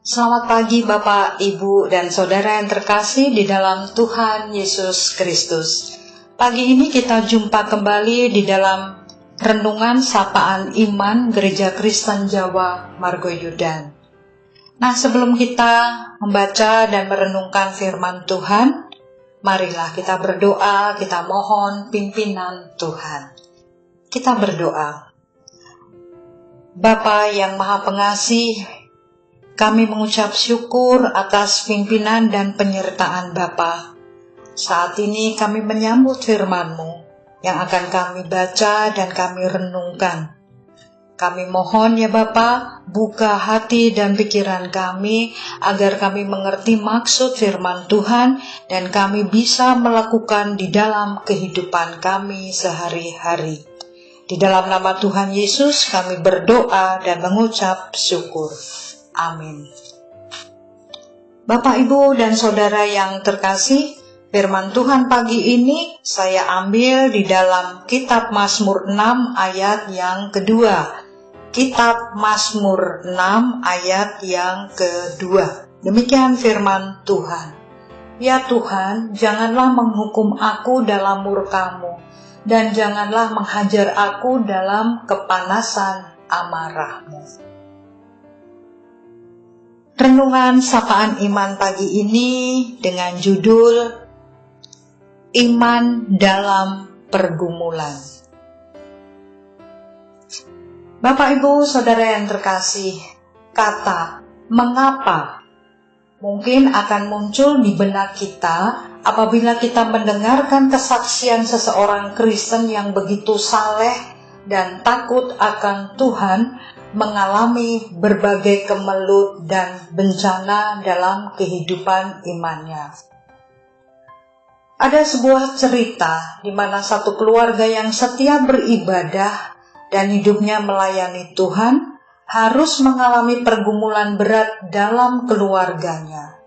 Selamat pagi Bapak, Ibu, dan Saudara yang terkasih di dalam Tuhan Yesus Kristus. Pagi ini kita jumpa kembali di dalam Renungan Sapaan Iman Gereja Kristen Jawa Margoyudan. Nah, sebelum kita membaca dan merenungkan firman Tuhan, marilah kita berdoa, kita mohon pimpinan Tuhan. Kita berdoa. Bapa yang Maha Pengasih, kami mengucap syukur atas pimpinan dan penyertaan Bapa. Saat ini kami menyambut firman-Mu yang akan kami baca dan kami renungkan. Kami mohon ya Bapa, buka hati dan pikiran kami agar kami mengerti maksud firman Tuhan dan kami bisa melakukan di dalam kehidupan kami sehari-hari. Di dalam nama Tuhan Yesus kami berdoa dan mengucap syukur. Amin. Bapak, Ibu, dan Saudara yang terkasih, firman Tuhan pagi ini saya ambil di dalam Kitab Mazmur 6 ayat yang kedua. Kitab Mazmur 6 ayat yang kedua. Demikian firman Tuhan. Ya Tuhan, janganlah menghukum aku dalam murka-Mu, dan janganlah menghajar aku dalam kepanasan amarah-Mu. Renungan Sapaan Iman pagi ini dengan judul Iman dalam Pergumulan. Bapak, Ibu, Saudara yang terkasih, kata mengapa mungkin akan muncul di benak kita apabila kita mendengarkan kesaksian seseorang Kristen yang begitu saleh dan takut akan Tuhan, mengalami berbagai kemelut dan bencana dalam kehidupan imannya. Ada sebuah cerita di mana satu keluarga yang setia beribadah dan hidupnya melayani Tuhan harus mengalami pergumulan berat dalam keluarganya,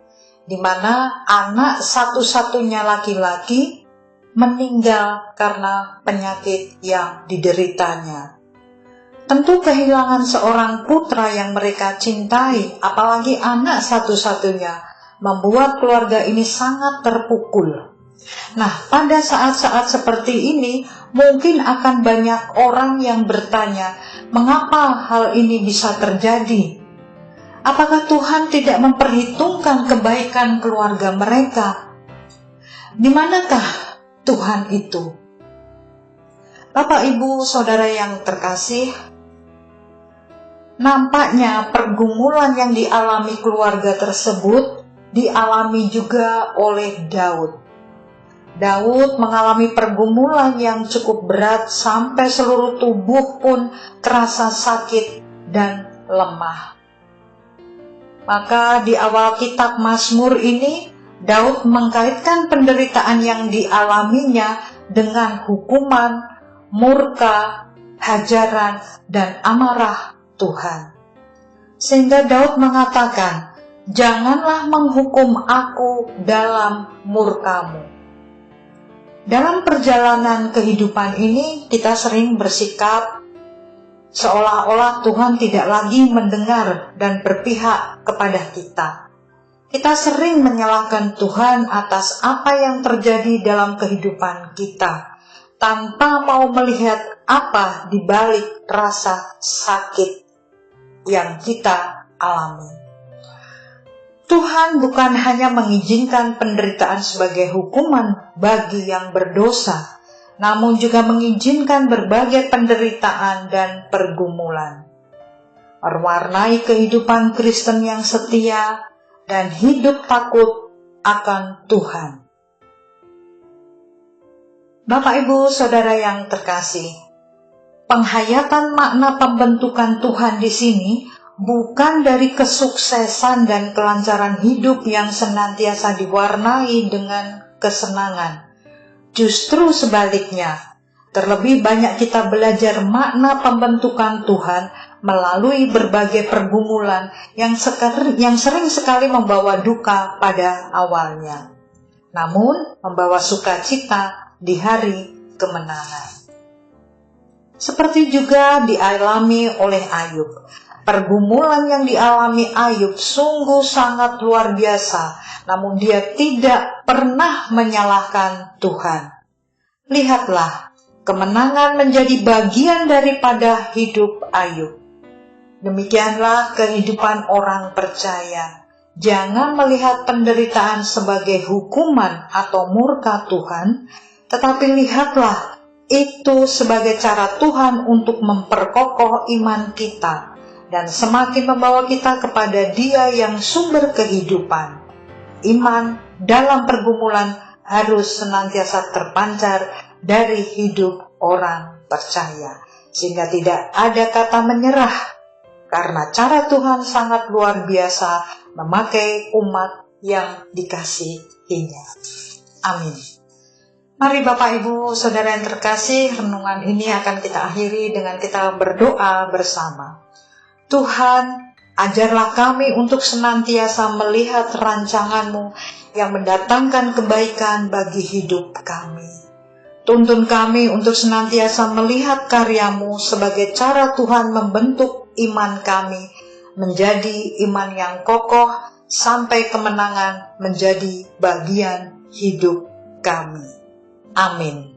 di mana anak satu-satunya laki-laki meninggal karena penyakit yang dideritanya. Tentu kehilangan seorang putra yang mereka cintai, apalagi anak satu-satunya, membuat keluarga ini sangat terpukul. Nah, pada saat-saat seperti ini, mungkin akan banyak orang yang bertanya, mengapa hal ini bisa terjadi? Apakah Tuhan tidak memperhitungkan kebaikan keluarga mereka? Di manakah Tuhan itu? Bapak, Ibu, Saudara yang terkasih, nampaknya pergumulan yang dialami keluarga tersebut dialami juga oleh Daud. Daud mengalami pergumulan yang cukup berat sampai seluruh tubuh pun terasa sakit dan lemah. Maka di awal kitab Mazmur ini, Daud mengkaitkan penderitaan yang dialaminya dengan hukuman, murka, hajaran, dan amarah Tuhan. Sehingga Daud mengatakan, janganlah menghukum aku dalam murka-Mu. Dalam perjalanan kehidupan ini, kita sering bersikap seolah-olah Tuhan tidak lagi mendengar dan berpihak kepada kita. Kita sering menyalahkan Tuhan atas apa yang terjadi dalam kehidupan kita, tanpa mau melihat apa di balik rasa sakit yang kita alami. Tuhan bukan hanya mengizinkan penderitaan sebagai hukuman bagi yang berdosa, namun juga mengizinkan berbagai penderitaan dan pergumulan. Mewarnai kehidupan Kristen yang setia dan hidup takut akan Tuhan. Bapak, Ibu, Saudara yang terkasih, penghayatan makna pembentukan Tuhan di sini bukan dari kesuksesan dan kelancaran hidup yang senantiasa diwarnai dengan kesenangan. Justru sebaliknya, terlebih banyak kita belajar makna pembentukan Tuhan melalui berbagai pergumulan yang sering sekali membawa duka pada awalnya, namun membawa sukacita di hari kemenangan. Seperti juga dialami oleh Ayub. Pergumulan yang dialami Ayub sungguh sangat luar biasa, namun dia tidak pernah menyalahkan Tuhan. Lihatlah, kemenangan menjadi bagian daripada hidup Ayub. Demikianlah kehidupan orang percaya. Jangan melihat penderitaan sebagai hukuman atau murka Tuhan, tetapi lihatlah itu sebagai cara Tuhan untuk memperkokoh iman kita dan semakin membawa kita kepada Dia yang sumber kehidupan. Iman dalam pergumulan harus senantiasa terpancar dari hidup orang percaya, sehingga tidak ada kata menyerah, karena cara Tuhan sangat luar biasa memakai umat yang dikasihinya. Amin. Mari Bapak Ibu Saudara yang terkasih, renungan ini akan kita akhiri dengan kita berdoa bersama. Tuhan, ajarlah kami untuk senantiasa melihat rancangan-Mu yang mendatangkan kebaikan bagi hidup kami. Tuntun kami untuk senantiasa melihat karya-Mu sebagai cara Tuhan membentuk iman kami menjadi iman yang kokoh sampai kemenangan menjadi bagian hidup kami. Amin.